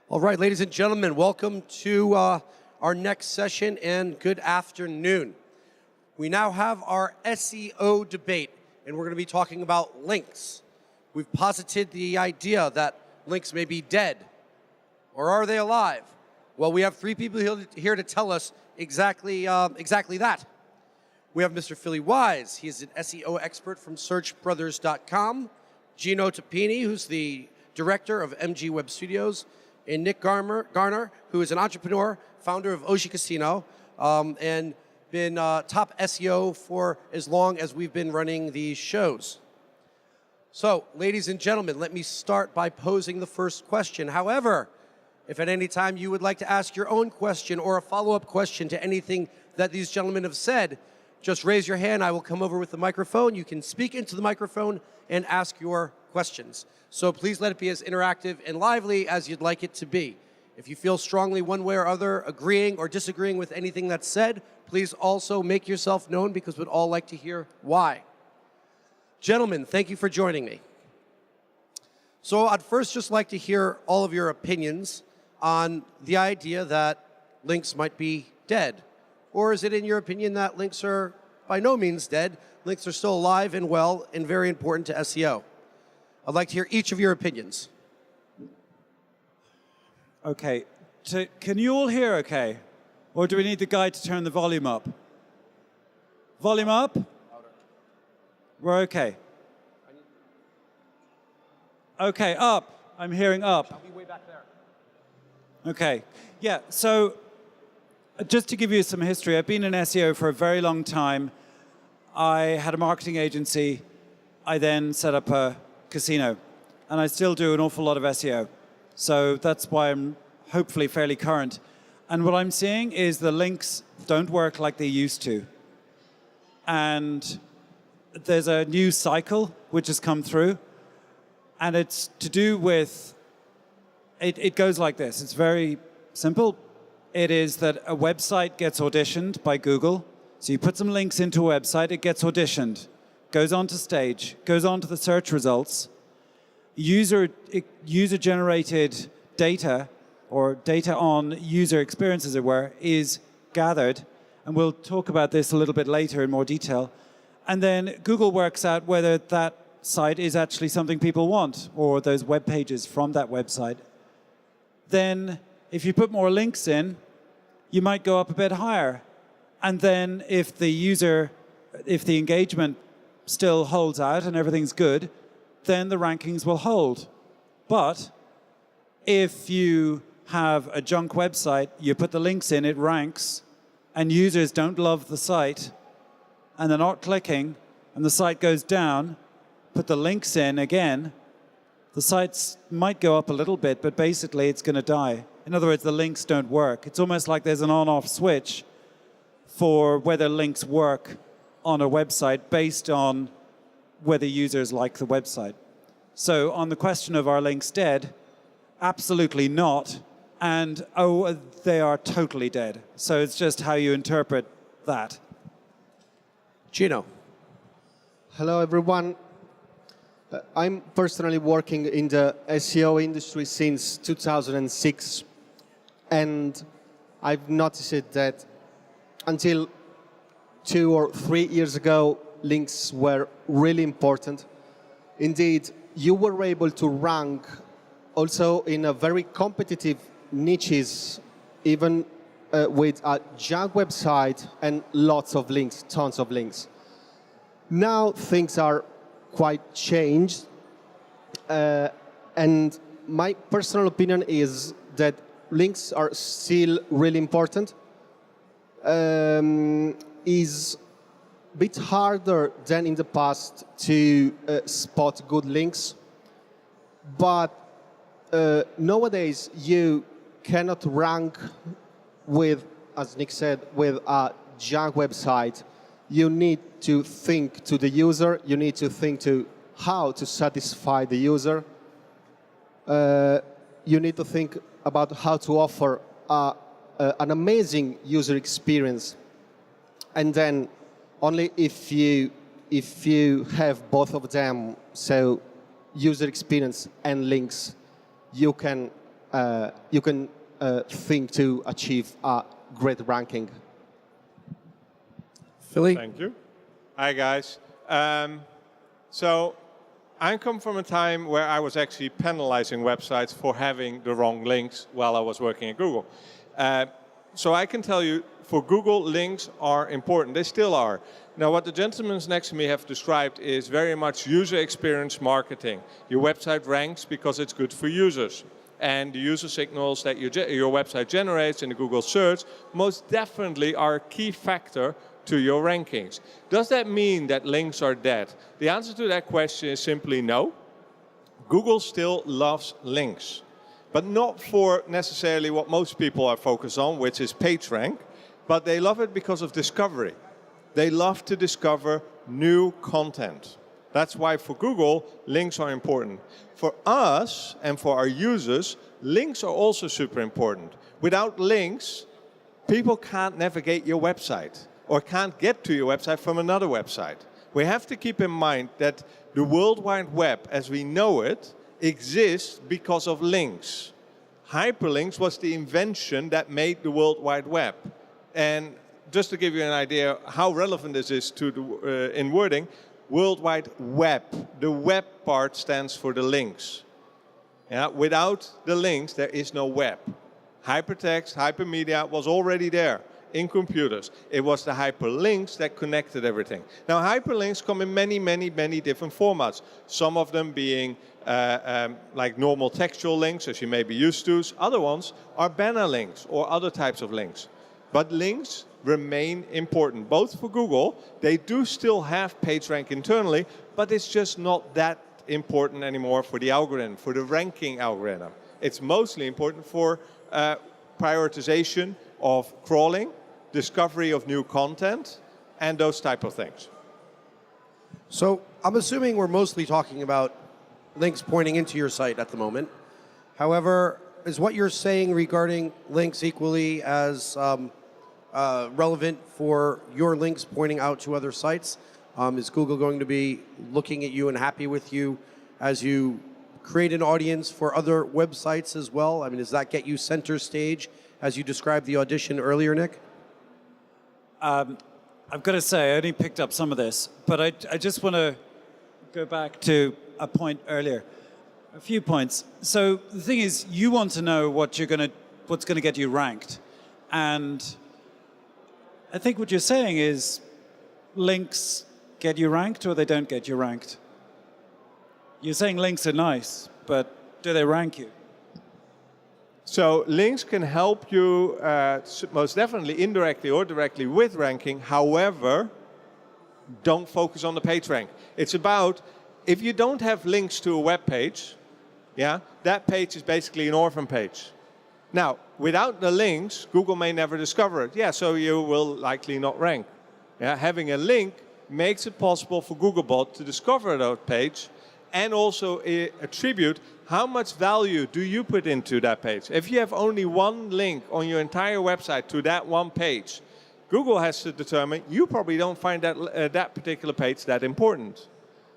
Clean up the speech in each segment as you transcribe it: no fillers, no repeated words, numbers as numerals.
All right, ladies and gentlemen, welcome to our next session and good afternoon. We now have our SEO debate, and we're going to be talking about links. We've posited the idea that links may be dead, or are they alive? Well, we have three people here to tell us exactly that. We have Mr. Fili Wiese. He is an SEO expert from SearchBrothers.com. Gino Topini, who's the director of MG Web Studios, and Nick Garner, who is an entrepreneur, founder of Oshi Casino, and been top SEO for as long as we've been running these shows. So, ladies and gentlemen, let me start by posing the first question. However, if at any time you would like to ask your own question or a follow-up question to anything that these gentlemen have said, just raise your hand. I will come over with the microphone. You can speak into the microphone and ask your questions. So please let it be as interactive and lively as you'd like it to be. If you feel strongly one way or other, agreeing or disagreeing with anything that's said, please also make yourself known because we'd all like to hear why. Gentlemen, thank you for joining me. So I'd first just like to hear all of your opinions on the idea that links might be dead. Or is it in your opinion that links are by no means dead? Links are still alive and well and very important to SEO. I'd like to hear each of your opinions. Okay, can you all hear okay? Or do we need the guy to turn the volume up? Volume up? Louder. We're okay. Okay, up. I'm hearing up. I'll be way back there. Okay, yeah, so just to give you some history, I've been in SEO for a very long time. I had a marketing agency. I then set up a casino, and I still do an awful lot of SEO. So that's why I'm hopefully fairly current. And what I'm seeing is the links don't work like they used to. And there's a new cycle which has come through, and it's to do with, it goes like this. It's very simple. It is that a website gets auditioned by Google. So you put some links into a website, it gets auditioned, goes onto stage, goes on to the search results. User-generated data, or data on user experience, as it were, is gathered. And we'll talk about this a little bit later in more detail. And then Google works out whether that site is actually something people want, or those web pages from that website. Then, if you put more links in, you might go up a bit higher. And then if the engagement still holds out and everything's good, then the rankings will hold. But if you have a junk website, you put the links in, it ranks, and users don't love the site, and they're not clicking, and the site goes down, put the links in again, the sites might go up a little bit, but basically it's going to die. In other words, the links don't work. It's almost like there's an on-off switch for whether links work on a website based on whether users like the website. So on the question of are links dead, absolutely not. And oh, they are totally dead. So it's just how you interpret that. Gino. Hello, everyone. I'm personally working in the SEO industry since 2006. And I've noticed that until 2 or 3 years ago, links were really important. Indeed, you were able to rank also in a very competitive niches, even with a junk website and lots of links, tons of links. Now things are quite changed, and my personal opinion is that links are still really important. Is a bit harder than in the past to spot good links, but nowadays you cannot rank with, as Nick said, with a junk website. You need to think to the user, you need to think to how to satisfy the user. You need to think about how to offer an amazing user experience. And then only if you have both of them, so user experience and links, you can you can think to achieve a great ranking. Fili? Thank you. Hi, guys. So I come from a time where I was actually penalizing websites for having the wrong links while I was working at Google. So I can tell you, for Google, links are important. They still are. Now, what the gentlemen next to me have described is very much user experience marketing. Your website ranks because it's good for users. And the user signals that your website generates in the Google search most definitely are a key factor to your rankings. Does that mean that links are dead? The answer to that question is simply no. Google still loves links, but not for necessarily what most people are focused on, which is PageRank, but they love it because of discovery. They love to discover new content. That's why for Google, links are important. For us and for our users, links are also super important. Without links, people can't navigate your website or can't get to your website from another website. We have to keep in mind that the World Wide Web, as we know it, exists because of links. Hyperlinks was the invention that made the World Wide Web. And just to give you an idea how relevant this is to in wording, World Wide Web. The web part stands for the links. Yeah, without the links, there is no web. Hypertext, hypermedia was already there in computers. It was the hyperlinks that connected everything. Now, hyperlinks come in many, many, many different formats. Some of them being like normal textual links, as you may be used to. Other ones are banner links or other types of links. But links remain important, both for Google. They do still have PageRank internally, but it's just not that important anymore for the algorithm, for the ranking algorithm. It's mostly important for prioritization of crawling, discovery of new content, and those type of things. So I'm assuming we're mostly talking about links pointing into your site at the moment. However, is what you're saying regarding links equally as relevant for your links pointing out to other sites? Is Google going to be looking at you and happy with you as you create an audience for other websites as well? I mean, does that get you center stage as you described the audition earlier, Nick? I've got to say, I only picked up some of this, but I just want to go back to a point earlier. A few points. So the thing is, you want to know what's going to get you ranked. And I think what you're saying is links get you ranked or they don't get you ranked. You're saying links are nice, but do they rank you? So links can help you most definitely indirectly or directly with ranking. However, don't focus on the page rank. It's about, if you don't have links to a web page, yeah, that page is basically an orphan page. Now, without the links, Google may never discover it. Yeah, so you will likely not rank. Yeah, having a link makes it possible for Googlebot to discover that page and also attribute how much value do you put into that page. If you have only one link on your entire website to that one page, Google has to determine you probably don't find that, that particular page that important.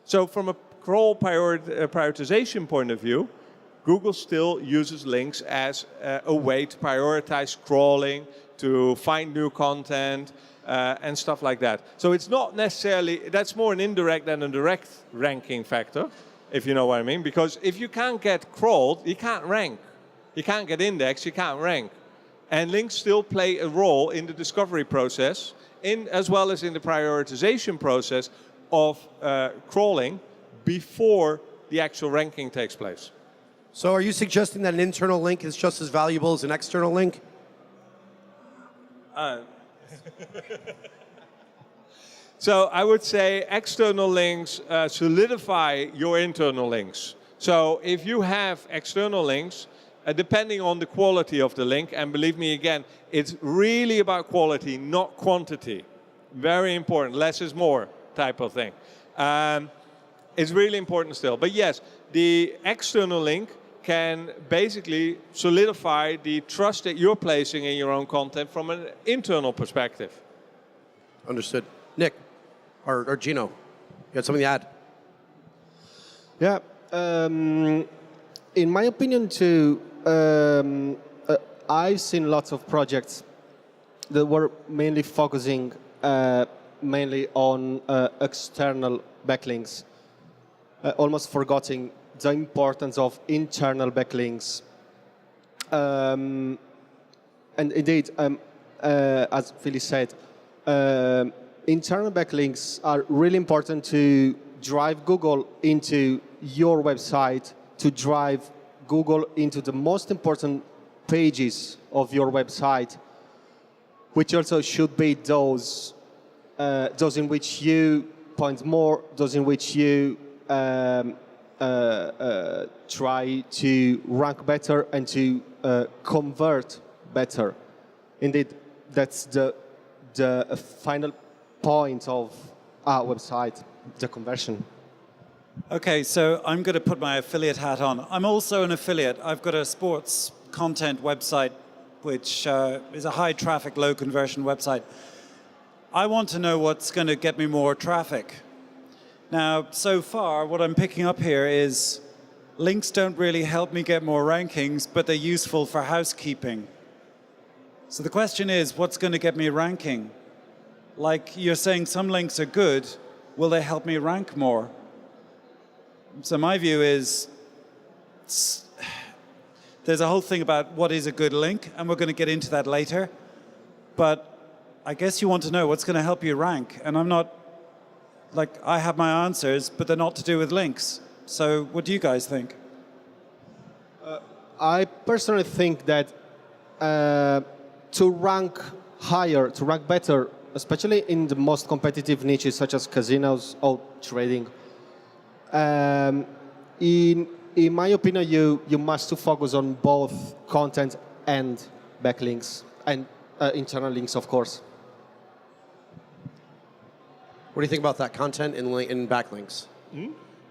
So from a crawl prioritization point of view, Google still uses links as a way to prioritize crawling, to find new content, and stuff like that. So it's not necessarily, that's more an indirect than a direct ranking factor, if you know what I mean. Because if you can't get crawled, you can't rank. You can't get indexed, you can't rank. And links still play a role in the discovery process, as well as in the prioritization process of crawling before the actual ranking takes place. So are you suggesting that an internal link is just as valuable as an external link? So I would say external links solidify your internal links. So if you have external links, depending on the quality of the link, and believe me again, it's really about quality, not quantity. Very important, less is more type of thing. It's really important still. But yes, the external link can basically solidify the trust that you're placing in your own content from an internal perspective. Understood. Nick, or Gino, you got something to add? Yeah. In my opinion, to I've seen lots of projects that were mainly focusing mainly on external backlinks, almost forgetting the importance of internal backlinks. And indeed, as Fili said, internal backlinks are really important to drive Google into your website, to drive Google into the most important pages of your website, which also should be those in which you point more, those in which you try to rank better and to convert better. Indeed, that's the final point of our website, the conversion. Okay, so I'm going to put my affiliate hat on. I'm also an affiliate. I've got a sports content website, which is a high traffic, low conversion website. I want to know what's going to get me more traffic. Now, so far, what I'm picking up here is links don't really help me get more rankings, but they're useful for housekeeping. So the question is, what's going to get me ranking? Like you're saying some links are good, will they help me rank more? So my view is, there's a whole thing about what is a good link, and we're going to get into that later. But I guess you want to know what's going to help you rank. And I'm not, like, I have my answers, but they're not to do with links. So what do you guys think? I personally think that to rank higher, to rank better, especially in the most competitive niches such as casinos or trading, in my opinion, you must focus on both content and backlinks and internal links, of course. What do you think about that, content and backlinks?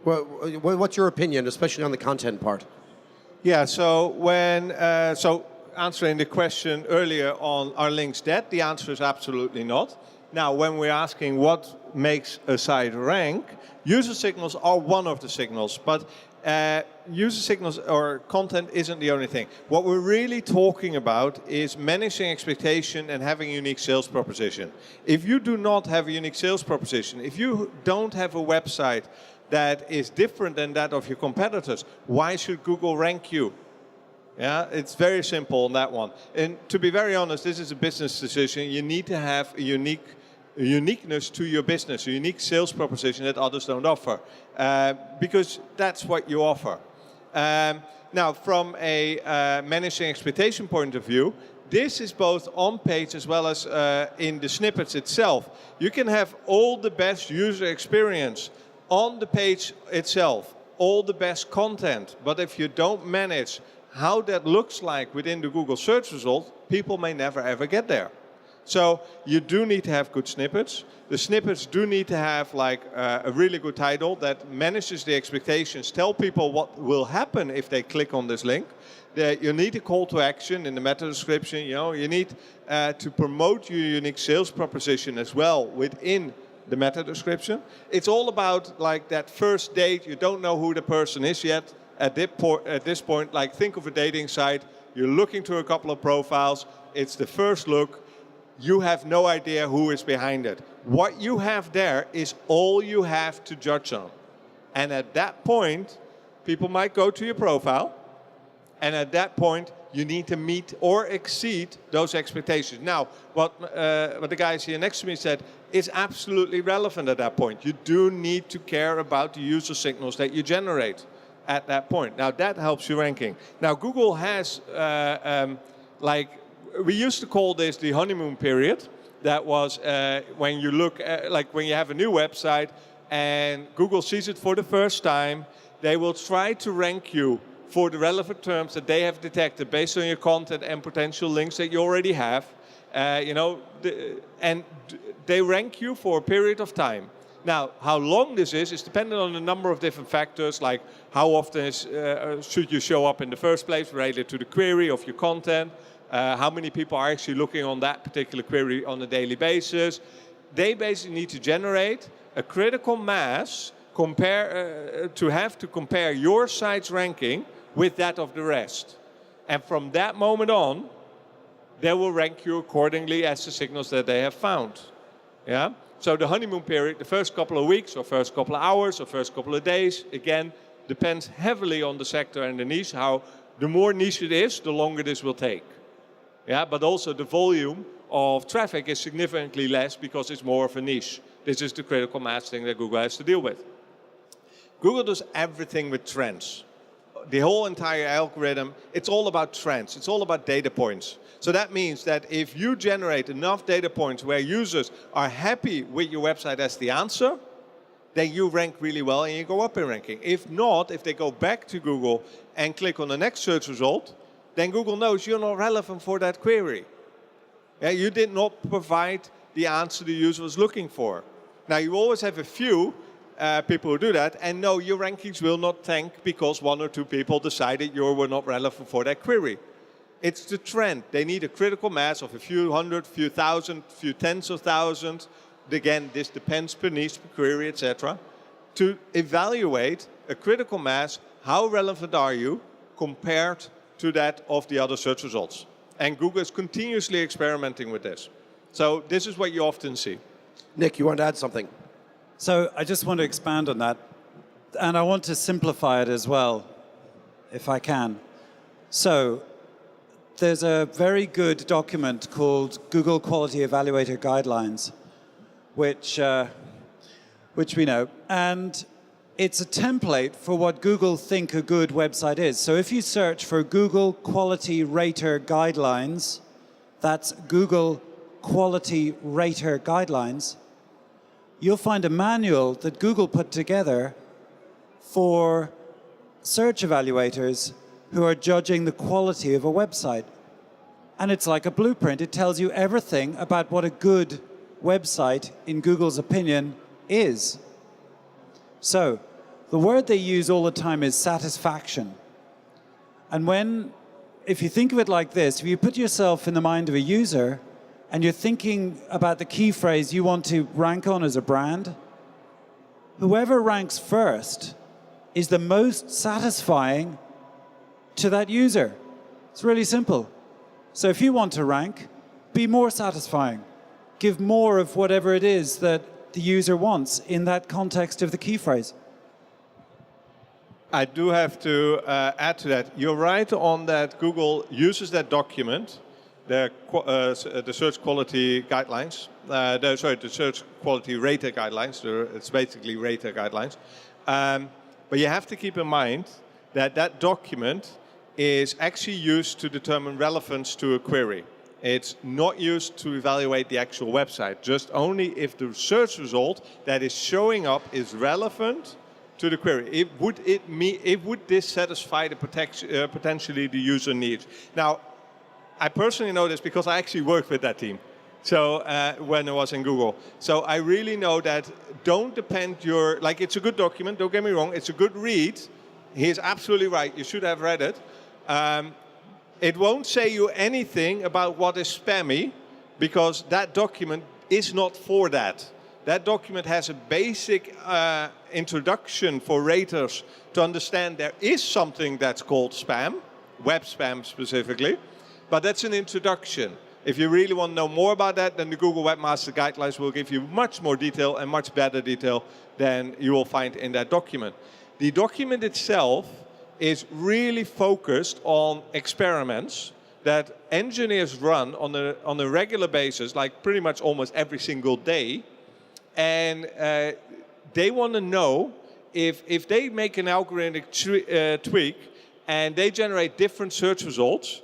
What's your opinion, especially on the content part? Yeah, so so answering the question earlier on, are links dead? The answer is absolutely not. Now, when we're asking what makes a site rank, user signals are one of the signals, but user signals or content isn't the only thing. What we're really talking about is managing expectation and having a unique sales proposition. If you do not have a unique sales proposition, if you don't have a website that is different than that of your competitors, why should Google rank you? Yeah, it's very simple on that one. And to be very honest, this is a business decision. You need to have a uniqueness to your business, a unique sales proposition that others don't offer, because that's what you offer. Now, from a managing expectation point of view, this is both on page as well as in the snippets itself. You can have all the best user experience on the page itself, all the best content, but if you don't manage how that looks like within the Google search result, people may never ever get there. So you do need to have good snippets. The snippets do need to have like a really good title that manages the expectations, tell people what will happen if they click on this link. You need a call to action in the meta description. You need to promote your unique sales proposition as well within the meta description. It's all about like that first date. You don't know who the person is yet at this point. Like think of a dating site. You're looking through a couple of profiles. It's the first look. You have no idea who is behind it. What you have there is all you have to judge on. And at that point, people might go to your profile. And at that point, you need to meet or exceed those expectations. Now, what the guys here next to me said is absolutely relevant at that point. You do need to care about the user signals that you generate at that point. Now, that helps you ranking. Now, Google has, we used to call this the honeymoon period. That was when you look at, when you have a new website and Google sees it for the first time, they will try to rank you for the relevant terms that they have detected based on your content and potential links that you already have. And they rank you for a period of time. Now, how long this is dependent on a number of different factors, like how often should you show up in the first place related to the query of your content, how many people are actually looking on that particular query on a daily basis. They basically need to generate a critical mass to compare your site's ranking with that of the rest. And from that moment on, they will rank you accordingly as the signals that they have found. Yeah? So the honeymoon period, the first couple of weeks or first couple of hours or first couple of days, again, depends heavily on the sector and the niche. How the more niche it is, the longer this will take. Yeah? But also the volume of traffic is significantly less because it's more of a niche. This is the critical mass thing that Google has to deal with. Google does everything with trends. The whole entire algorithm, it's all about trends. It's all about data points. So that means that if you generate enough data points where users are happy with your website as the answer, then you rank really well and you go up in ranking. If not, if they go back to Google and click on the next search result, then Google knows you're not relevant for that query. Yeah, you did not provide the answer the user was looking for. Now, you always have a few people who do that, and no, your rankings will not tank because one or two people decided you were not relevant for that query. It's the trend. They need a critical mass of a few hundred, few thousand, few tens of thousands. Again, this depends per niche, per query, etc. To evaluate a critical mass, how relevant are you compared to that of the other search results. And Google is continuously experimenting with this. So this is what you often see. Nick, you want to add something? So I just want to expand on that. And I want to simplify it as well, if I can. So there's a very good document called Google Quality Evaluator Guidelines, which we know. And it's a template for what Google think a good website is. So if you search for Google Quality Rater Guidelines, that's Google Quality Rater Guidelines, you'll find a manual that Google put together for search evaluators who are judging the quality of a website. And it's like a blueprint. It tells you everything about what a good website, in Google's opinion, is. So, the word they use all the time is satisfaction. And if you think of it like this, if you put yourself in the mind of a user, and you're thinking about the key phrase you want to rank on as a brand, whoever ranks first is the most satisfying to that user. It's really simple. So if you want to rank, be more satisfying. Give more of whatever it is that the user wants in that context of the key phrase. I do have to add to that. You're right on that Google uses that document, the search quality guidelines, the search quality rater guidelines. It's basically rater guidelines. But you have to keep in mind that that document is actually used to determine relevance to a query. It's not used to evaluate the actual website, just only if the search result that is showing up is relevant to the query. Would this satisfy the potentially the user needs? Now, I personally know this because I actually worked with that team. So when I was in Google. So I really know that don't depend it's a good document, don't get me wrong, it's a good read. He is absolutely right, you should have read it. It won't say you anything about what is spammy because that document is not for that. That document has a basic introduction for raters to understand there is something that's called spam, web spam specifically, but that's an introduction. If you really want to know more about that, then the Google Webmaster Guidelines will give you much more detail and much better detail than you will find in that document. The document itself is really focused on experiments that engineers run on a regular basis, like pretty much almost every single day. And they want to know if they make an algorithmic tweak and they generate different search results,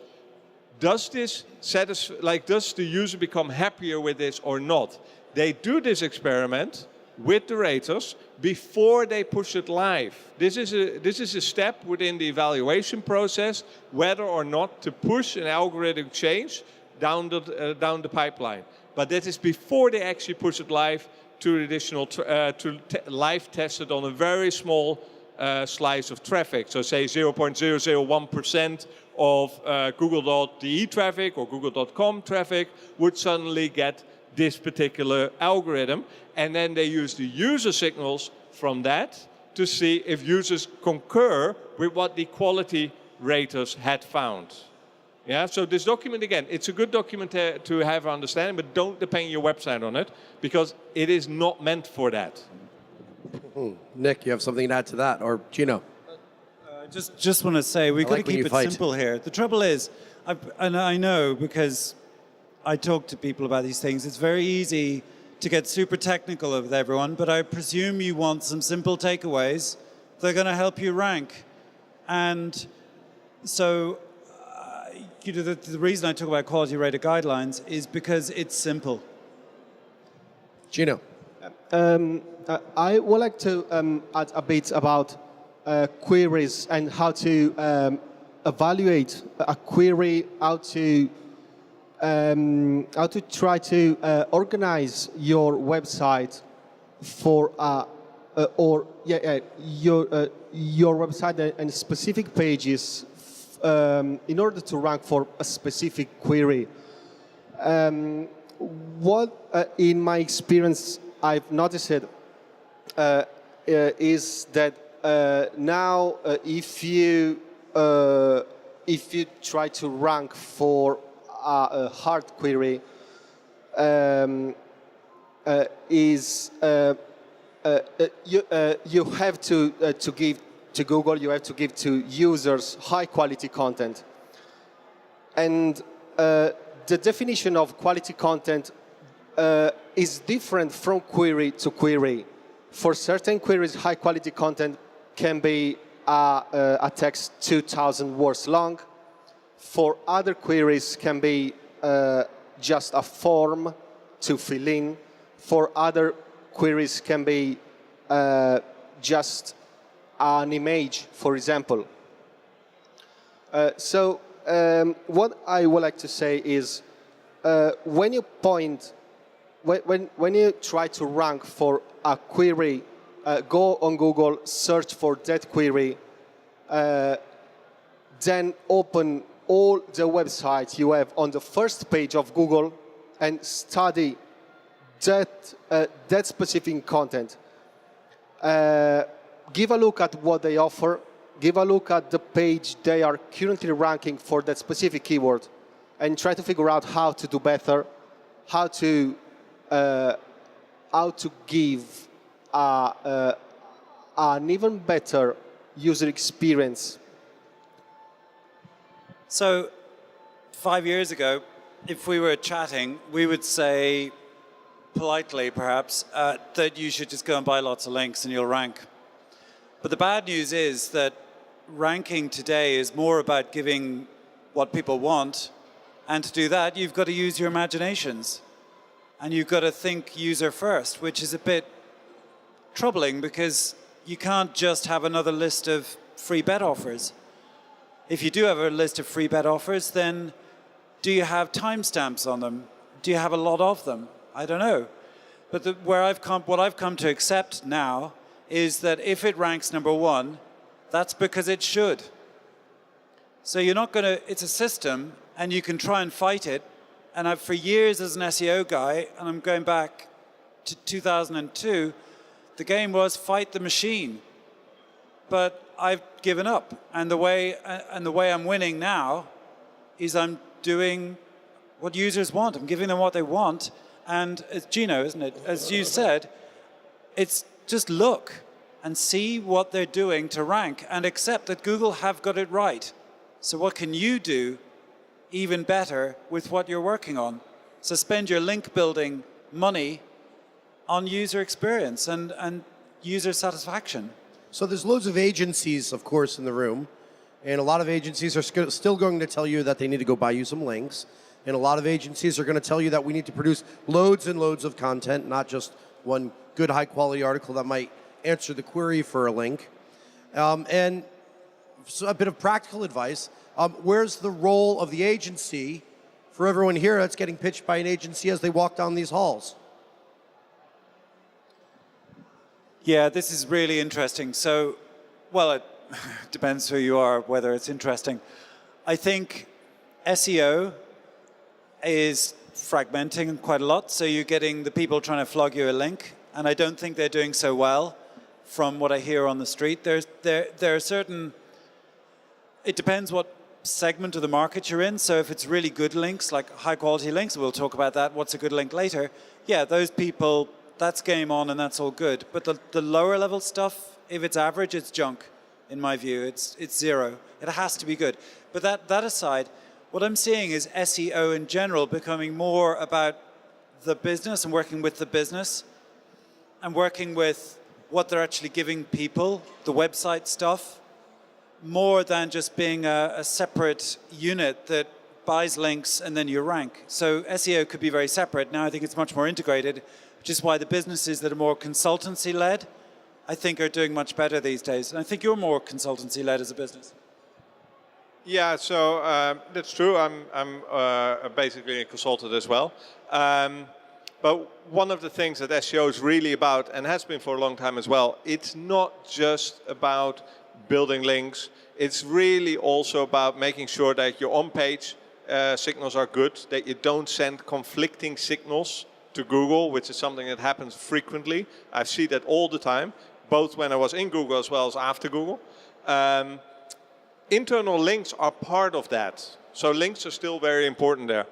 does this does the user become happier with this or not? They do this experiment with the raters before they push it live. This is a step within the evaluation process, whether or not to push an algorithm change down the pipeline. But that is before they actually push it live to additional live test it on a very small slice of traffic. So say 0.001% of Google.de traffic or Google.com traffic would suddenly get this particular algorithm. And then they use the user signals from that to see if users concur with what the quality raters had found. Yeah, so this document, again, it's a good document to have understanding, but don't depend your website on it, because it is not meant for that. Nick, you have something to add to that? Or Gino? Just want to say, we've got like to when keep you it fight. simple here. The trouble is, and I know because I talk to people about these things, it's very easy to get super technical with everyone, but I presume you want some simple takeaways that are going to help you rank. And so, the reason I talk about quality rated guidelines is because it's simple. Gino? I would like to add a bit about queries and how to evaluate a query, how to try to organize your website for your website and specific pages in order to rank for a specific query. What in my experience I've noticed is that now if you try to rank for a hard query, you have to give to Google, you have to give to users high quality content, and the definition of quality content is different from query to query. For certain queries, high quality content can be a text 2,000 words long. For other queries, can be just a form to fill in. For other queries, can be just an image, for example. So what I would like to say is, when you try to rank for a query, go on Google, search for that query, then open all the websites you have on the first page of Google and study that specific content. Give a look at what they offer. Give a look at the page they are currently ranking for that specific keyword, and try to figure out how to do better, how to give an even better user experience. So 5 years ago, if we were chatting, we would say, politely perhaps, that you should just go and buy lots of links and you'll rank. But the bad news is that ranking today is more about giving what people want, and to do that, you've got to use your imaginations. And you've got to think user first, which is a bit troubling because you can't just have another list of free bet offers. If you do have a list of free bet offers, then do you have timestamps on them? Do you have a lot of them? I don't know. But what I've come to accept now is that if it ranks number one, that's because it should. So you're not going to, it's a system, and you can try and fight it. And I've, for years as an SEO guy, and I'm going back to 2002, the game was fight the machine. But I've given up, and the way I'm winning now is I'm doing what users want. I'm giving them what they want, and it's Gino, isn't it? As you said, it's just look and see what they're doing to rank, and accept that Google have got it right. So what can you do even better with what you're working on? So spend your link building money on user experience and user satisfaction. So there's loads of agencies, of course, in the room. And a lot of agencies are still going to tell you that they need to go buy you some links. And a lot of agencies are going to tell you that we need to produce loads and loads of content, not just one good high-quality article that might answer the query for a link. And so a bit of practical advice. Where's the role of the agency for everyone here that's getting pitched by an agency as they walk down these halls? Yeah, this is really interesting. So, well, it depends who you are, whether it's interesting. I think SEO is fragmenting quite a lot. So you're getting the people trying to flog you a link, and I don't think they're doing so well from what I hear on the street. There are certain, it depends what segment of the market you're in. So if it's really good links, like high quality links, we'll talk about that, what's a good link later. Yeah, those people, that's game on and that's all good. But the lower level stuff, if it's average, it's junk, in my view. It's zero. It has to be good. But that aside, what I'm seeing is SEO in general becoming more about the business and working with the business and working with what they're actually giving people, the website stuff, more than just being a separate unit that buys links and then you rank. So SEO could be very separate. Now I think it's much more integrated, which is why the businesses that are more consultancy-led, I think are doing much better these days. And I think you're more consultancy-led as a business. Yeah, so that's true. I'm basically a consultant as well. But one of the things that SEO is really about, and has been for a long time as well, it's not just about building links. It's really also about making sure that your on-page signals are good, that you don't send conflicting signals to Google, which is something that happens frequently. I see that all the time, both when I was in Google as well as after Google. Internal links are part of that. So links are still very important there.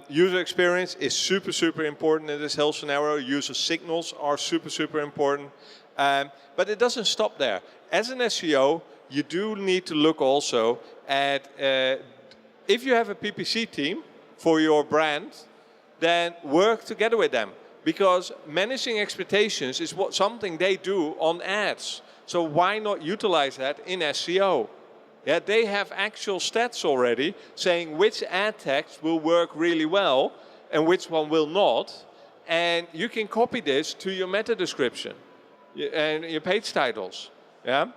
User experience is super, super important in this whole scenario. User signals are super, super important. But it doesn't stop there. As an SEO, you do need to look also at, if you have a PPC team for your brand, then work together with them. Because managing expectations is something they do on ads. So why not utilize that in SEO? Yeah, they have actual stats already saying which ad text will work really well and which one will not. And you can copy this to your meta description and your page titles. Yeah.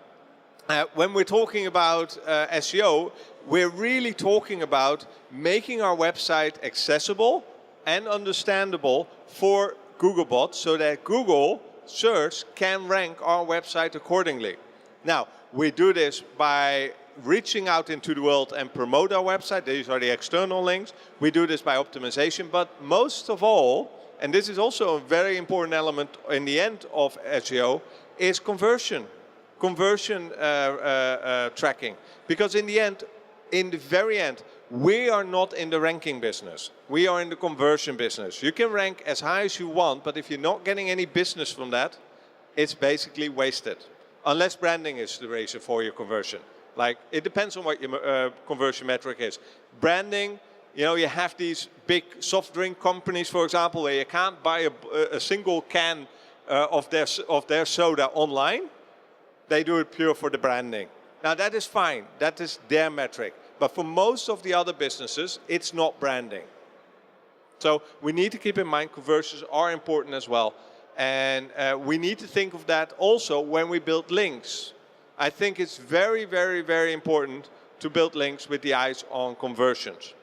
When we're talking about SEO, we're really talking about making our website accessible and understandable for Googlebot so that Google search can rank our website accordingly. Now, we do this by reaching out into the world and promote our website. These are the external links. We do this by optimization, but most of all, and this is also a very important element in the end of SEO, is conversion tracking. Because in the end, in the very end, we are not in the ranking business. We are in the conversion business. You can rank as high as you want, but if you're not getting any business from that, it's basically wasted. Unless branding is the reason for your conversion. Like, it depends on what your conversion metric is. Branding, you know, you have these big soft drink companies, for example, where you can't buy a single can of their soda online. They do it pure for the branding. Now, that is fine. That is their metric. But for most of the other businesses, it's not branding. So we need to keep in mind conversions are important as well. And we need to think of that also when we build links. I think it's very, very, very important to build links with the eyes on conversions.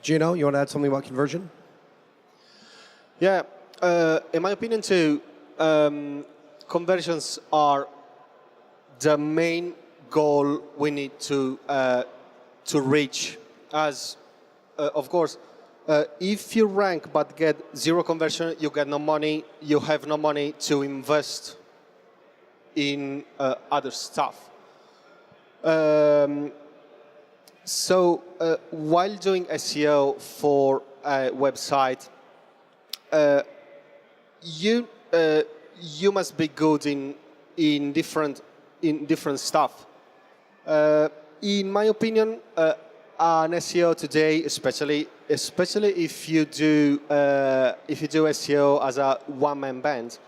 Gino, you want to add something about conversion? Yeah, in my opinion too, conversions are the main goal we need to reach. As, of course, if you rank but get zero conversion, you get no money, you have no money to invest in other stuff. So while doing SEO for a website, you must be good in different stuff. In my opinion, an SEO today, especially if you do SEO as a one-man band,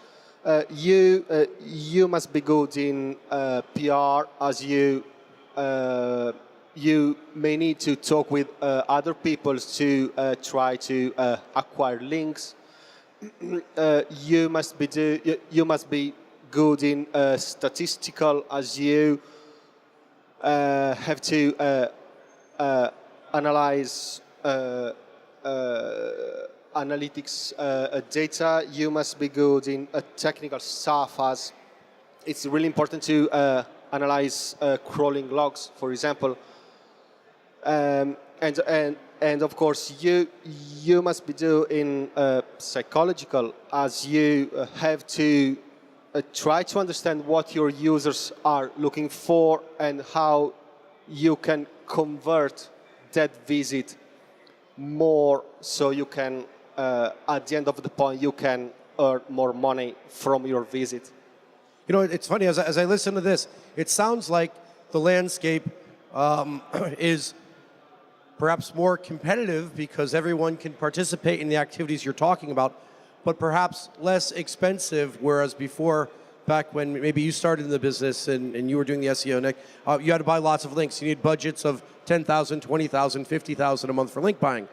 you must be good in PR, as you may need to talk with other people to try to acquire links. You must be good in statistical, as you have to analyze analytics data. You must be good in technical stuff, as it's really important to analyze crawling logs, for example. And of course, you must be doing psychological, as you have to try to understand what your users are looking for and how you can convert that visit more, so you can, at the end of the point, you can earn more money from your visit. You know, it's funny, as I listen to this, it sounds like the landscape is perhaps more competitive because everyone can participate in the activities you're talking about, but perhaps less expensive, whereas before, back when maybe you started in the business and you were doing the SEO, Nick, you had to buy lots of links. You need budgets of 10,000, 20,000, 50,000 a month for link buying.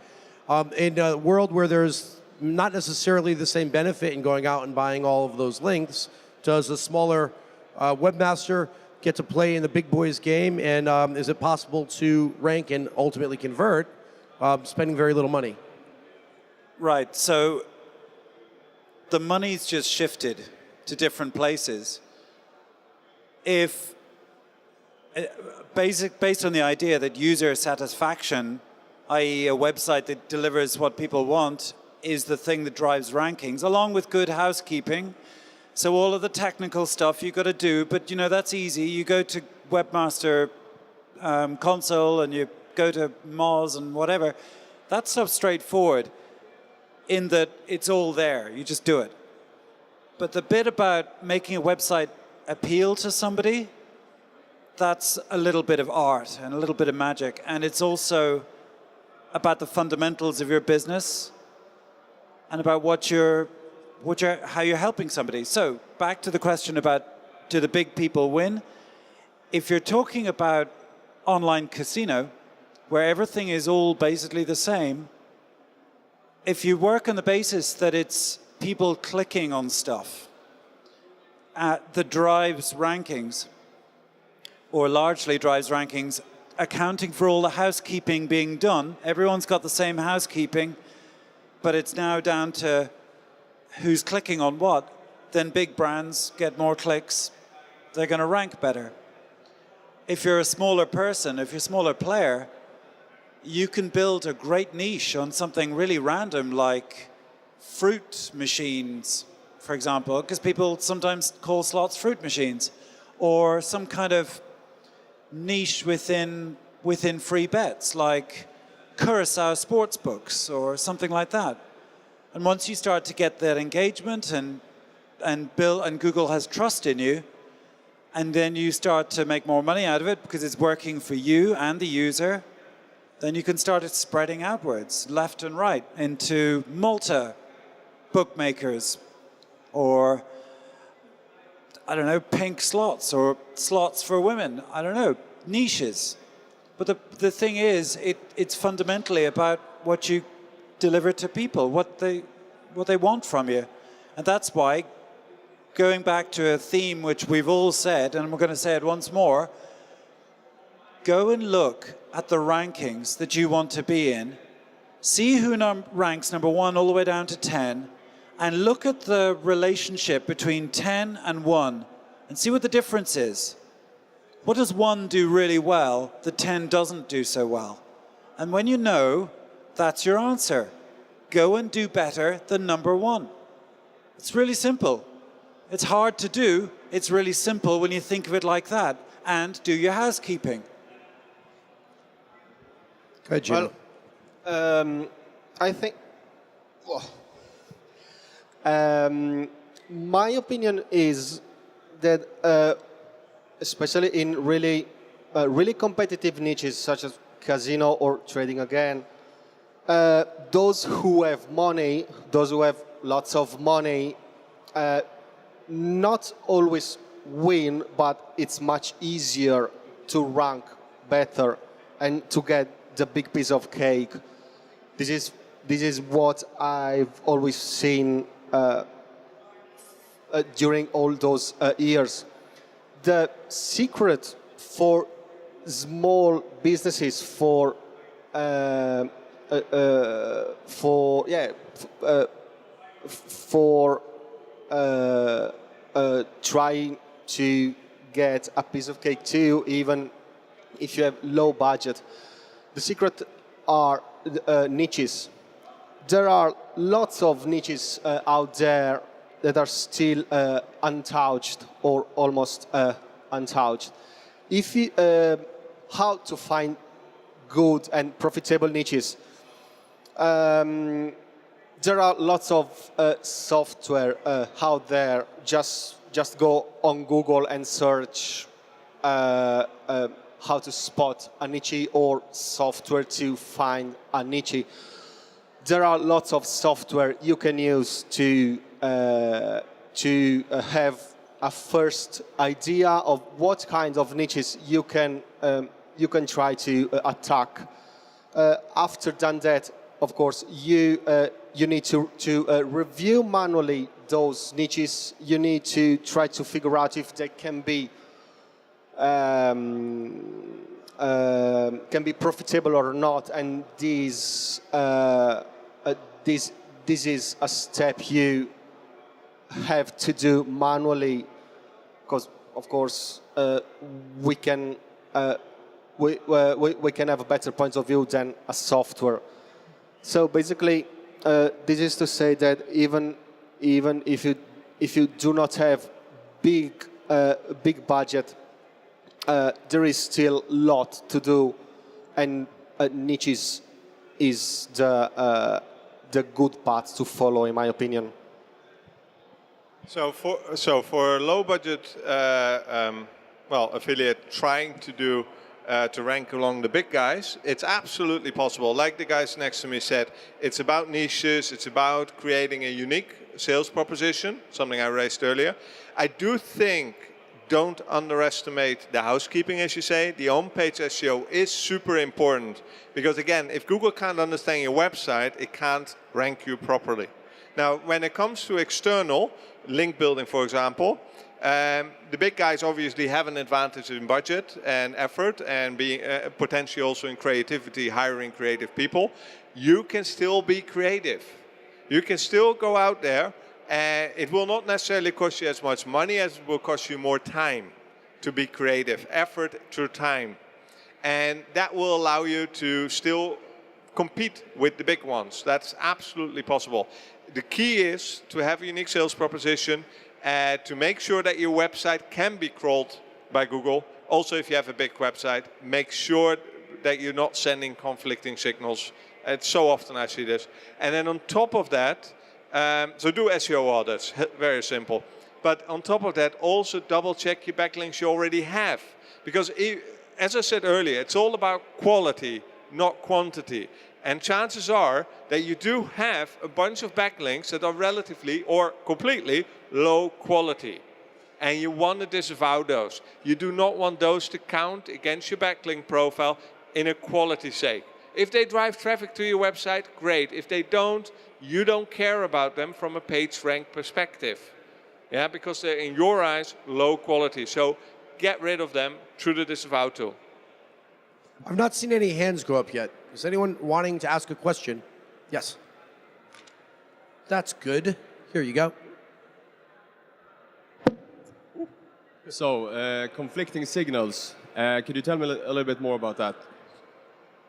In a world where there's not necessarily the same benefit in going out and buying all of those links, does a smaller webmaster get to play in the big boys game, and is it possible to rank and ultimately convert, spending very little money? Right, so the money's just shifted to different places. If based on the idea that user satisfaction, i.e. a website that delivers what people want, is the thing that drives rankings, along with good housekeeping. So all of the technical stuff you got to do, but you know, that's easy. You go to Webmaster Console and you go to Moz and whatever. That stuff's straightforward in that it's all there. You just do it. But the bit about making a website appeal to somebody, that's a little bit of art and a little bit of magic. And it's also about the fundamentals of your business and about how you're helping somebody. So back to the question about, do the big people win? If you're talking about online casino, where everything is all basically the same, if you work on the basis that it's people clicking on stuff that drives rankings, or largely drives rankings, accounting for all the housekeeping being done, everyone's got the same housekeeping, but it's now down to who's clicking on what, then big brands get more clicks, they're going to rank better. If you're a smaller person, if you're a smaller player, you can build a great niche on something really random like fruit machines, for example, because people sometimes call slots fruit machines, or some kind of niche within free bets like Curacao sports books or something like that. And once you start to get that engagement and Google has trust in you, and then you start to make more money out of it because it's working for you and the user, then you can start it spreading outwards, left and right, into Malta bookmakers, or, I don't know, pink slots, or slots for women, I don't know, niches. But the thing is, it's fundamentally about what you deliver to people, what they want from you. And that's why, going back to a theme which we've all said, and we're going to say it once more, go and look at the rankings that you want to be in, see who ranks number 1 all the way down to 10, and look at the relationship between 10 and 1, and see what the difference is. What does 1 do really well that 10 doesn't do so well? And when you know, that's your answer. Go and do better than number 1. It's really simple. It's hard to do. It's really simple when you think of it like that. And do your housekeeping. Go ahead, Gino. Well, I think... my opinion is that, especially in really competitive niches such as casino or trading again, those who have money, those who have lots of money, not always win, but it's much easier to rank better and to get the big piece of cake. This is what I've always seen during all those years. The secret for small businesses, for trying to get a piece of cake too, even if you have low budget. The secret are niches. There are lots of niches out there that are still untouched or almost untouched. If you, how to find good and profitable niches. There are lots of software out there. Just go on Google and search how to spot a niche or software to find a niche. There are lots of software you can use to have a first idea of what kind of niches you can try to attack. After done that, of course, you need to review manually those niches. You need to try to figure out if they can be profitable or not. And this is a step you have to do manually, because of course we can have a better point of view than a software. So basically, this is to say that even if you do not have big budget, there is still a lot to do, and niches is the good path to follow, in my opinion. So for a low budget affiliate trying to rank along the big guys, it's absolutely possible. Like the guys next to me said, it's about niches, it's about creating a unique sales proposition, something I raised earlier. I do think, don't underestimate the housekeeping, as you say. The on-page SEO is super important, because again, if Google can't understand your website, it can't rank you properly. Now, when it comes to external link building, for example, the big guys obviously have an advantage in budget and effort, and being potentially also in creativity, hiring creative people. You can still be creative. You can still go out there. It will not necessarily cost you as much money as it will cost you more time to be creative, effort through time. And that will allow you to still compete with the big ones. That's absolutely possible. The key is to have a unique sales proposition, to make sure that your website can be crawled by Google. Also, if you have a big website, make sure that you're not sending conflicting signals. It's so often I see this. And then on top of that, so do SEO audits, very simple. But on top of that, also double check your backlinks you already have. Because as I said earlier, it's all about quality, not quantity. And chances are that you do have a bunch of backlinks that are relatively or completely low quality. And you want to disavow those. You do not want those to count against your backlink profile in a quality sake. If they drive traffic to your website, great. If they don't, you don't care about them from a page rank perspective. Yeah, because they're, in your eyes, low quality. So get rid of them through the disavow tool. I've not seen any hands go up yet. Is anyone wanting to ask a question? Yes. That's good. Here you go. So, conflicting signals. Could you tell me a little bit more about that?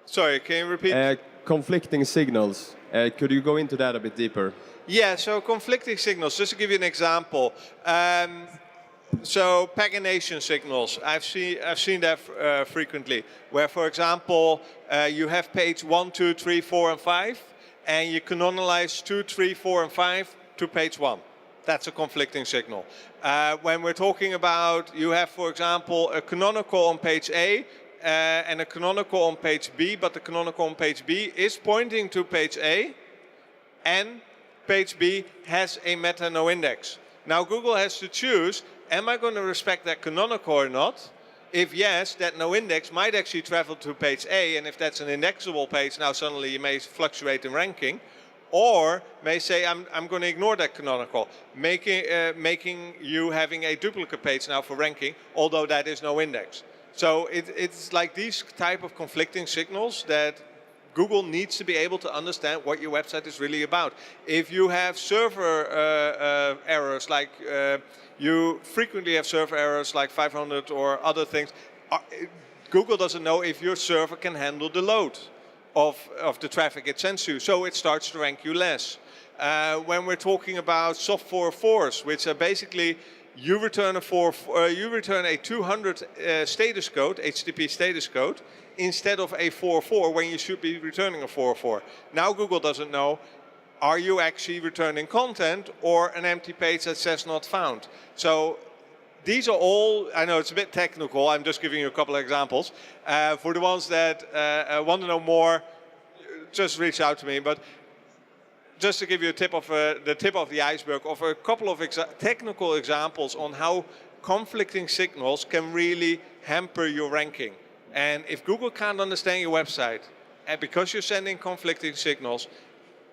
Sorry, can you repeat? Conflicting signals. Could you go into that a bit deeper? Yeah, so conflicting signals, just to give you an example. So pagination signals, I've seen that frequently, where, for example, you have page 1, 2, 3, 4, and 5, and you canonize 2, 3, 4, and 5 to page 1. That's a conflicting signal. When we're talking about, you have, for example, a canonical on page A and a canonical on page B, but the canonical on page B is pointing to page A, and page B has a meta no index. Now Google has to choose, am I going to respect that canonical or not? If yes, that no index might actually travel to page A, and if that's an indexable page, now suddenly you may fluctuate in ranking, or may say I'm going to ignore that canonical, making you having a duplicate page now for ranking, although that is no index. So it's like these type of conflicting signals that Google needs to be able to understand what your website is really about. If you have server errors, like you frequently have server errors like 500 or other things, Google doesn't know if your server can handle the load of the traffic it sends you, so it starts to rank you less. When we're talking about soft 404s, which are basically you return a 200 status code, HTTP status code, instead of a 404 when you should be returning a 404. Now Google doesn't know, are you actually returning content or an empty page that says not found? So these are all, I know it's a bit technical, I'm just giving you a couple of examples. For the ones that want to know more, just reach out to me. But just to give you the tip of the iceberg of a couple of technical examples on how conflicting signals can really hamper your ranking. And if Google can't understand your website, and because you're sending conflicting signals,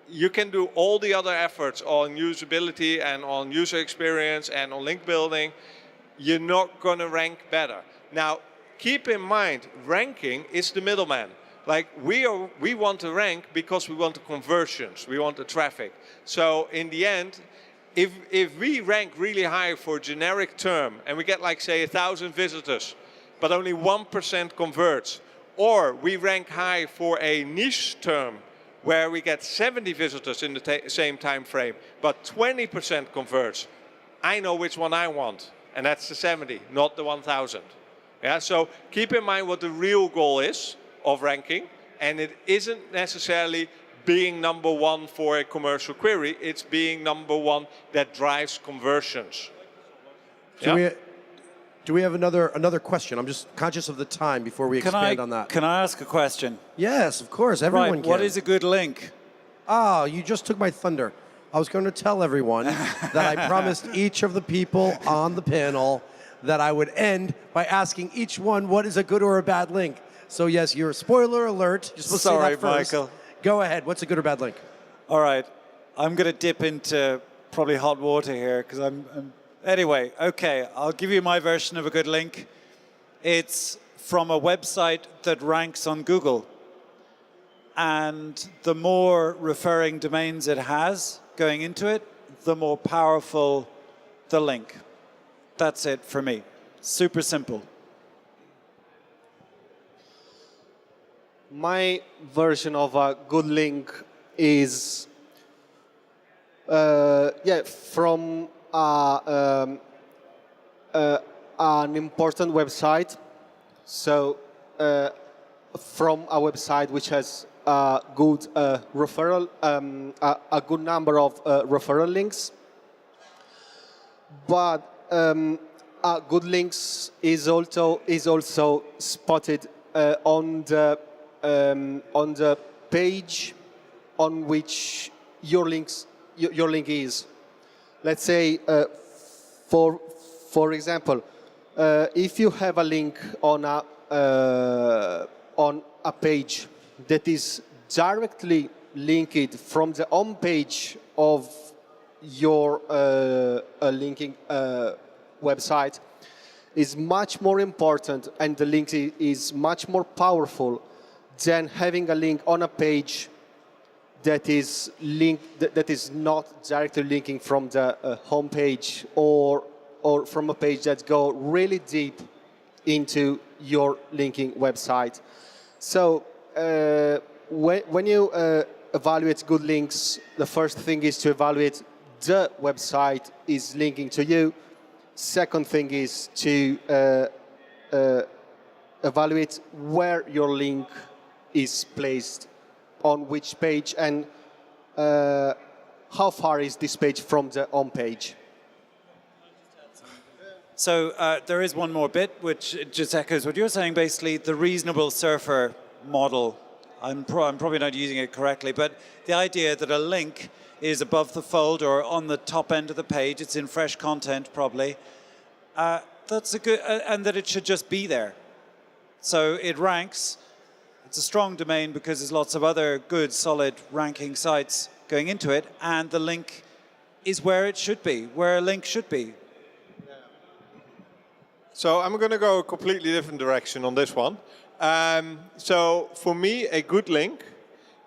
you can do all the other efforts on usability and on user experience and on link building, you're not going to rank better. Now, keep in mind, ranking is the middleman. Like we want to rank because we want the conversions, we want the traffic. So in the end, if we rank really high for a generic term and we get like say 1,000 visitors, but only 1% converts, or we rank high for a niche term where we get 70 visitors in the same time frame, but 20% converts, I know which one I want, and that's the 70, not the 1,000. Yeah, so keep in mind what the real goal is of ranking, and it isn't necessarily being number one for a commercial query, it's being number one that drives conversions. Do we have another question? I'm just conscious of the time before we expand on that. Can I ask a question? Yes, of course, everyone can. What is a good link? Oh, you just took my thunder. I was going to tell everyone that I promised each of the people on the panel that I would end by asking each one what is a good or a bad link. So yes, you're spoiler alert. You're supposed to say that first. Michael. Go ahead. What's a good or bad link? All right. I'm going to dip into probably hot water here because Anyway, okay, I'll give you my version of a good link. It's from a website that ranks on Google. And the more referring domains it has going into it, the more powerful the link. That's it for me. Super simple. My version of a good link is from an important website. So from a website which has a good referral, a good number of referral links. But good links is also spotted on the page on which your link is. Let's say, for example, if you have a link on a page that is directly linked from the home page of your linking website, is much more important, and the link is much more powerful than having a link on a page that is not directly linking from the home page or from a page that go really deep into your linking website. So when you evaluate good links, the first thing is to evaluate the website is linking to you. Second thing is to evaluate where your link is placed, on which page, and how far is this page from the home page. So there is one more bit which just echoes what you're saying. Basically, the reasonable surfer model. I'm probably not using it correctly, but the idea that a link is above the fold or on the top end of the page, it's in fresh content probably. That's a good, and that it should just be there. So it ranks. It's a strong domain because there's lots of other good, solid ranking sites going into it, and the link is where it should be, where a link should be. So I'm going to go a completely different direction on this one. So for me, a good link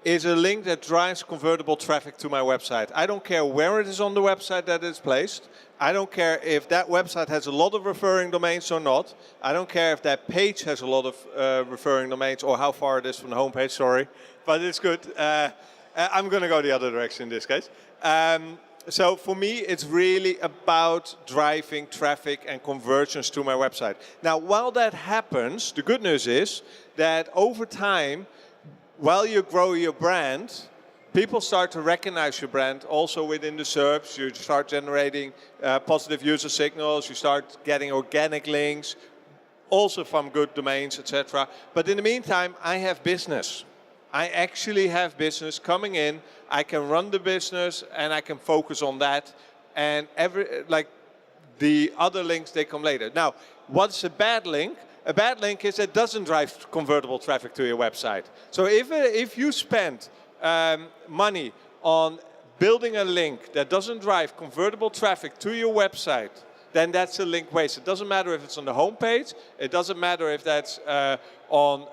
is a link that drives convertible traffic to my website. I don't care where it is on the website that it's placed. I don't care if that website has a lot of referring domains or not. I don't care if that page has a lot of referring domains or how far it is from the homepage, sorry. But it's good. I'm going to go the other direction in this case. So for me, it's really about driving traffic and conversions to my website. Now, while that happens, the good news is that over time, while you grow your brand, people start to recognize your brand also within the SERPs. You start generating positive user signals. You start getting organic links, also from good domains, etc. But in the meantime, I have business. I actually have business coming in. I can run the business and I can focus on that. And the other links, they come later. Now, what's a bad link? A bad link is it doesn't drive convertible traffic to your website. So if you spend money on building a link that doesn't drive convertible traffic to your website, then that's a link waste. It doesn't matter if it's on the home page. It doesn't matter if that's on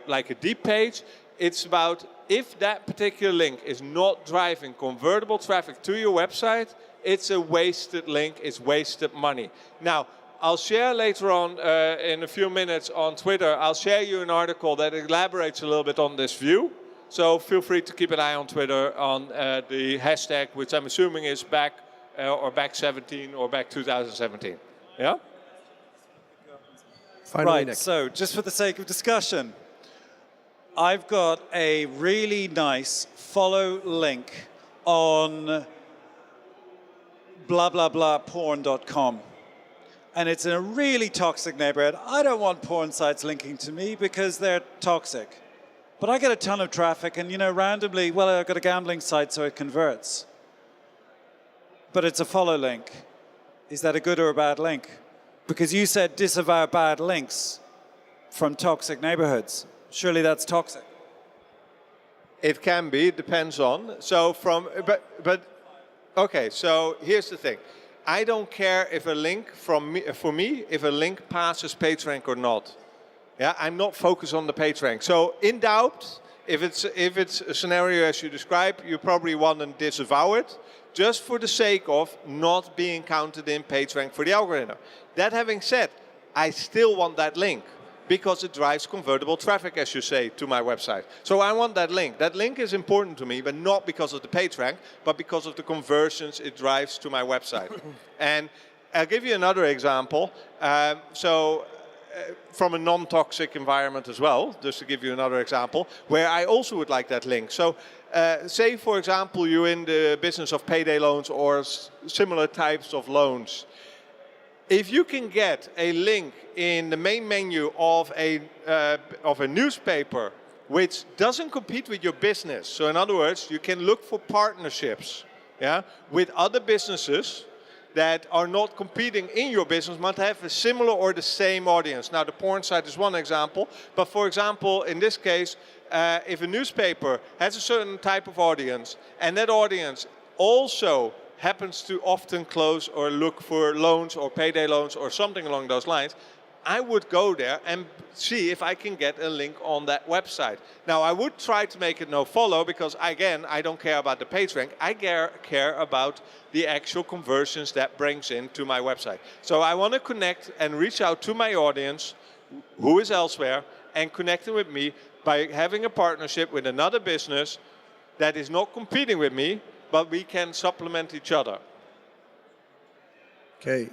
like a deep page. It's about if that particular link is not driving convertible traffic to your website, it's a wasted link, it's wasted money. Now, I'll share later on in a few minutes on Twitter, I'll share you an article that elaborates a little bit on this view. So feel free to keep an eye on Twitter on the hashtag, which I'm assuming is BAC or BAC 17 or BAC 2017. Yeah? Finally, Right, Nick. so just for the sake of discussion, I've got a really nice follow link on blah blah blah porn.com. And it's in a really toxic neighborhood. I don't want porn sites linking to me because they're toxic. But I get a ton of traffic and, randomly, well, I've got a gambling site, so it converts. But it's a follow link. Is that a good or a bad link? Because you said disavow bad links from toxic neighborhoods. Surely that's toxic. It can be, it depends on. So okay, so here's the thing. I don't care if a link if a link passes PageRank or not. Yeah, I'm not focused on the PageRank. So in doubt, if it's a scenario as you describe, you probably want to disavow it, just for the sake of not being counted in PageRank for the algorithm. That having said, I still want that link because it drives convertible traffic, as you say, to my website. So I want that link. That link is important to me, but not because of the PageRank, but because of the conversions it drives to my website. And I'll give you another example. From a non-toxic environment as well, just to give you another example, where I also would like that link. So say, for example, you're in the business of payday loans or similar types of loans. If you can get a link in the main menu of a newspaper which doesn't compete with your business, so in other words, you can look for partnerships, with other businesses that are not competing in your business, but have a similar or the same audience. Now, the porn site is one example, but for example, in this case, if a newspaper has a certain type of audience, and that audience also happens to often close or look for loans or payday loans or something along those lines, I would go there and see if I can get a link on that website. Now, I would try to make it no follow because, again, I don't care about the PageRank. I care about the actual conversions that brings into my website. So I want to connect and reach out to my audience who is elsewhere and connecting with me by having a partnership with another business that is not competing with me, but we can supplement each other. Okay,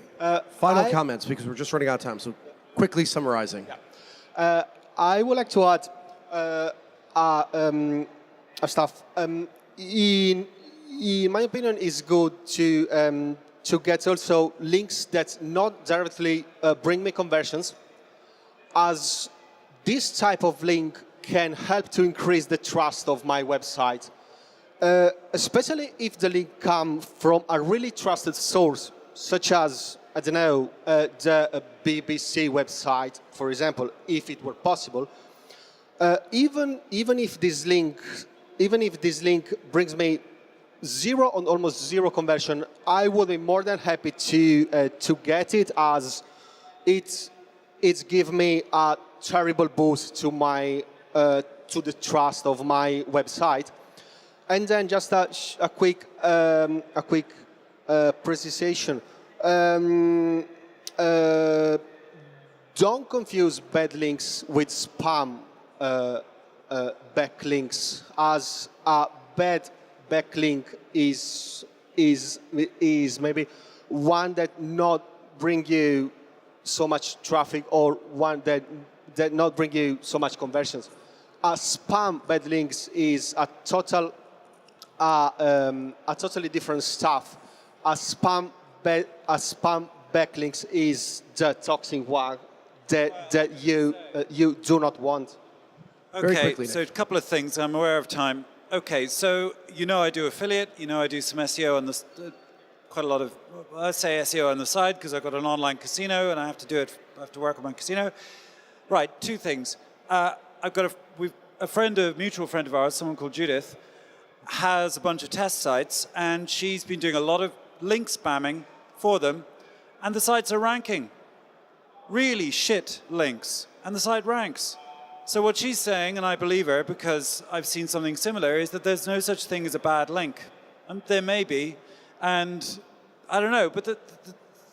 final comments because we're just running out of time. So quickly summarizing. I would like to add stuff. In my opinion, it's good to get also links that not directly bring me conversions, as this type of link can help to increase the trust of my website, especially if the link comes from a really trusted source, such as, I don't know, the BBC website, for example, if it were possible. Even if this link brings me zero or almost zero conversion, I would be more than happy to get it, as it's give me a terrible boost to my to the trust of my website. And then just a quick precision. Don't confuse bad links with spam backlinks, as a bad backlink is is maybe one that not bring you so much traffic or one that not bring you so much conversions. A spam bad links is a totally different stuff. A spam backlinks is the toxic one that you do not want. Very Okay, quickly, so a Nick. couple of things. I'm aware of time. Okay, so you know I do affiliate. You know I do some SEO on the quite a lot of, I say SEO on the side because I've got an online casino and I have to do it. I have to work on my casino. Right, two things. I've got a mutual friend of ours, someone called Judith, has a bunch of test sites, and she's been doing a lot of link spamming for them, and the sites are ranking. Really shit links, and the site ranks. So what she's saying, and I believe her because I've seen something similar, is that there's no such thing as a bad link. And there may be, and I don't know. But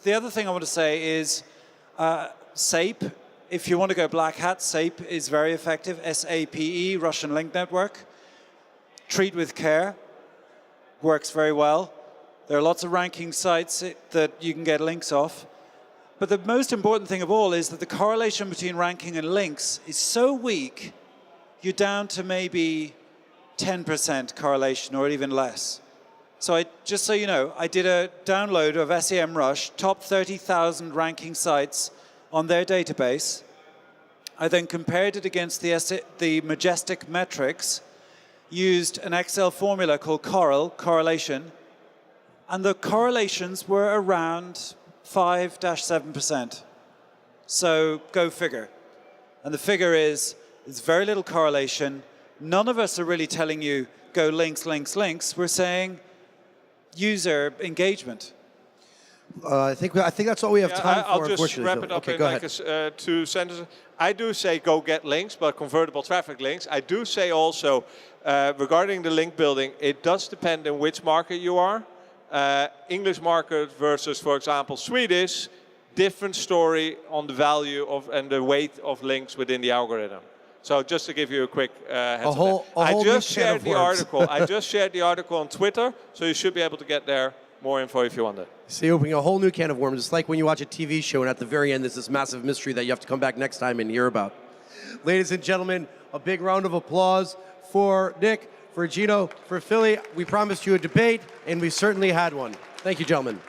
the other thing I want to say is SAPE. If you want to go black hat, SAPE is very effective. SAPE, Russian Link Network. Treat with Care works very well. There are lots of ranking sites that you can get links off. But the most important thing of all is that the correlation between ranking and links is so weak, you're down to maybe 10% correlation or even less. So just so you know, I did a download of SEMrush, top 30,000 ranking sites on their database. I then compared it against the Majestic metrics, used an Excel formula called correlation, and the correlations were around 5-7%. So go figure. And the figure is, there's very little correlation. None of us are really telling you, go links, links, links. We're saying user engagement. I think that's all we have time I'll for, just unfortunately. wrap Phil. it up Okay, in go like ahead. 2 sentences. I do say go get links, but convertible traffic links. I do say also, regarding the link building, it does depend on which market you are. English market versus, for example, Swedish, different story on the value of and the weight of links within the algorithm. So just to give you a quick heads up. A whole I new just can shared of the worms. article. I just shared the article on Twitter, so you should be able to get there more info if you want it. So you're opening a whole new can of worms. It's like when you watch a TV show and at the very end there's this massive mystery that you have to come back next time and hear about. Ladies and gentlemen, a big round of applause for Nick, for Gino, for Fili. We promised you a debate, and we certainly had one. Thank you, gentlemen.